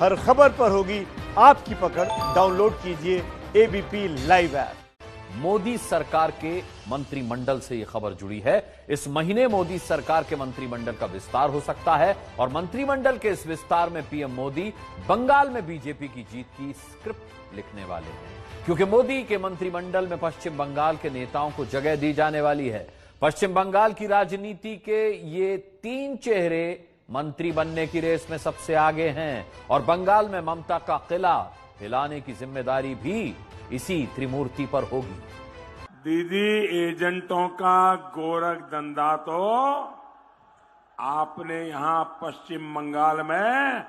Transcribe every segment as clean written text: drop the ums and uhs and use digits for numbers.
हर खबर पर होगी आपकी पकड़। डाउनलोड कीजिए एबीपी लाइव ऐप। मोदी सरकार के मंत्रिमंडल से यह खबर जुड़ी है। इस महीने मोदी सरकार के मंत्रिमंडल का विस्तार हो सकता है और मंत्रिमंडल के इस विस्तार में पीएम मोदी बंगाल में बीजेपी की जीत की स्क्रिप्ट लिखने वाले हैं, क्योंकि मोदी के मंत्रिमंडल में पश्चिम बंगाल के नेताओं को जगह दी जाने वाली है। पश्चिम बंगाल की राजनीति के ये तीन चेहरे मंत्री बनने की रेस में सबसे आगे हैं और बंगाल में ममता का किला हिलाने की जिम्मेदारी भी इसी त्रिमूर्ति पर होगी। दीदी, एजेंटों का गोरख धंधा तो आपने यहां पश्चिम बंगाल में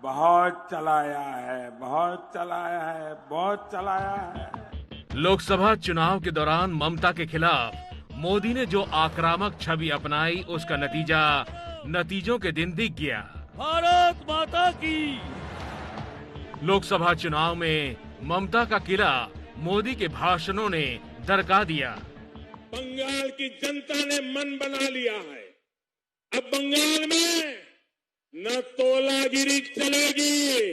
बहुत चलाया है, बहुत चलाया है, बहुत चलाया है। लोकसभा चुनाव के दौरान ममता के खिलाफ मोदी ने जो आक्रामक छवि अपनाई, उसका नतीजों के दिन दिख गया। भारत माता की। लोकसभा चुनाव में ममता का किला मोदी के भाषणों ने दरका दिया। बंगाल की जनता ने मन बना लिया है। अब बंगाल में न तोलागिरी चलेगी,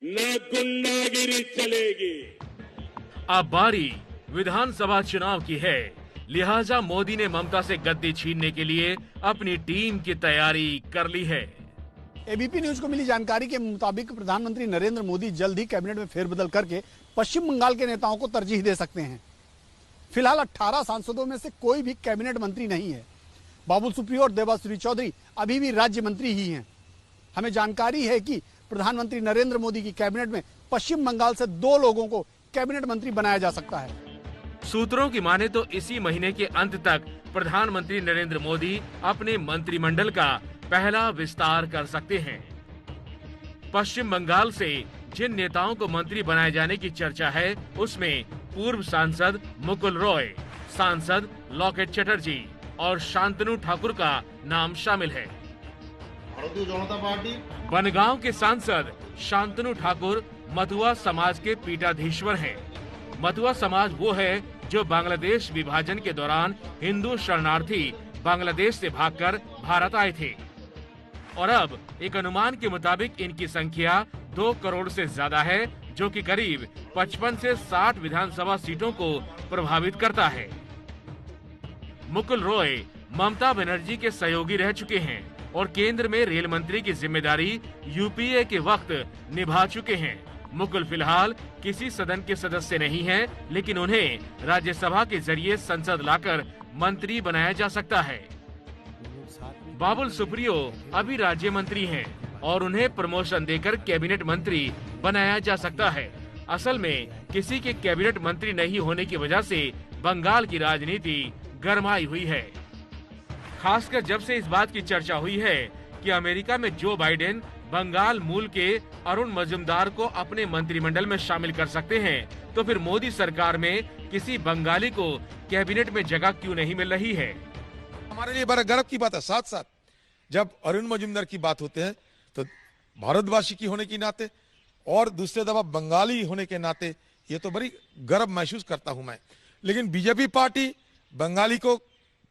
न गुंडागिरी चलेगी। अब बारी विधानसभा चुनाव की है, लिहाजा मोदी ने ममता से गद्दी छीनने के लिए अपनी टीम की तैयारी कर ली है। एबीपी न्यूज को मिली जानकारी के मुताबिक प्रधानमंत्री नरेंद्र मोदी जल्द ही कैबिनेट में फेरबदल करके पश्चिम बंगाल के नेताओं को तरजीह दे सकते हैं। फिलहाल 18 सांसदों में से कोई भी कैबिनेट मंत्री नहीं है। बाबुल सुप्रियो और देबाश्री चौधरी अभी भी राज्य मंत्री ही हैं। हमें जानकारी है कि प्रधानमंत्री नरेंद्र मोदी की कैबिनेट में पश्चिम बंगाल से 2 लोगों को कैबिनेट मंत्री बनाया जा सकता है। सूत्रों की माने तो इसी महीने के अंत तक प्रधानमंत्री नरेंद्र मोदी अपने मंत्रिमंडल का पहला विस्तार कर सकते हैं। पश्चिम बंगाल से जिन नेताओं को मंत्री बनाए जाने की चर्चा है, उसमें पूर्व सांसद मुकुल रॉय, सांसद लॉकेट चटर्जी और शांतनु ठाकुर का नाम शामिल है। भारतीय जनता पार्टी बनगांव के सांसद शांतनु ठाकुर मतुआ समाज के पीठाधीश्वर हैं। मतुआ समाज वो है जो बांग्लादेश विभाजन के दौरान हिंदू शरणार्थी बांग्लादेश से भागकर भारत आए थे और अब एक अनुमान के मुताबिक इनकी संख्या 2 करोड़ से ज्यादा है, जो कि करीब 55 से 60 विधानसभा सीटों को प्रभावित करता है। मुकुल रॉय ममता बनर्जी के सहयोगी रह चुके हैं और केंद्र में रेल मंत्री की जिम्मेदारी यूपीए के वक्त निभा चुके हैं। मुकुल फिलहाल किसी सदन के सदस्य नहीं हैं, लेकिन उन्हें राज्यसभा के जरिए संसद लाकर मंत्री बनाया जा सकता है। बाबुल सुप्रियो अभी राज्य मंत्री हैं और उन्हें प्रमोशन देकर कैबिनेट मंत्री बनाया जा सकता है। असल में किसी के कैबिनेट मंत्री नहीं होने की वजह से बंगाल की राजनीति गरमाई हुई है, खासकर जब से इस बात की चर्चा हुई है कि अमेरिका में जो बाइडेन बंगाल मूल के अरुण मजूमदार को अपने मंत्रिमंडल में शामिल कर सकते हैं, तो फिर मोदी सरकार में किसी बंगाली को कैबिनेट में जगह क्यों नहीं मिल रही है। हमारे लिए बड़ा गर्व की बात है। साथ साथ जब अरुण मजूमदार की बात होते हैं तो भारतवासी की होने के नाते और दूसरे दफा बंगाली होने के नाते ये तो बड़ी गर्व महसूस करता हूं मैं। लेकिन बीजेपी पार्टी बंगाली को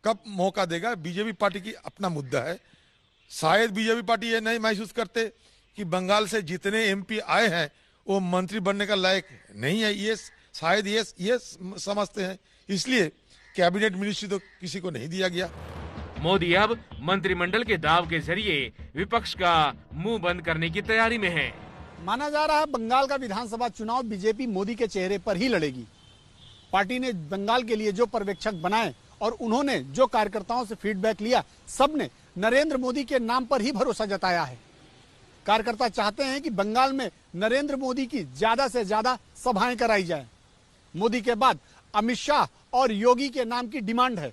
कब मौका देगा, बीजेपी पार्टी की अपना मुद्दा है। शायद बीजेपी पार्टी ये नहीं महसूस करते कि बंगाल से जितने एमपी आए हैं वो मंत्री बनने का लायक नहीं है, ये शायद ये समझते हैं, इसलिए कैबिनेट मिनिस्ट्री तो किसी को नहीं दिया गया। मोदी अब मंत्रिमंडल के दाव के जरिए विपक्ष का मुंह बंद करने की तैयारी में है। माना जा रहा है बंगाल का विधानसभा चुनाव बीजेपी मोदी के चेहरे पर ही लड़ेगी। पार्टी ने बंगाल के लिए जो पर्यवेक्षक बनाए और उन्होंने जो कार्यकर्ताओं से फीडबैक लिया, सबने नरेंद्र मोदी के नाम पर ही भरोसा जताया है। कार्यकर्ता चाहते हैं कि बंगाल में नरेंद्र मोदी की ज्यादा से ज्यादा सभाएं कराई जाए। मोदी के बाद अमित शाह और योगी के नाम की डिमांड है।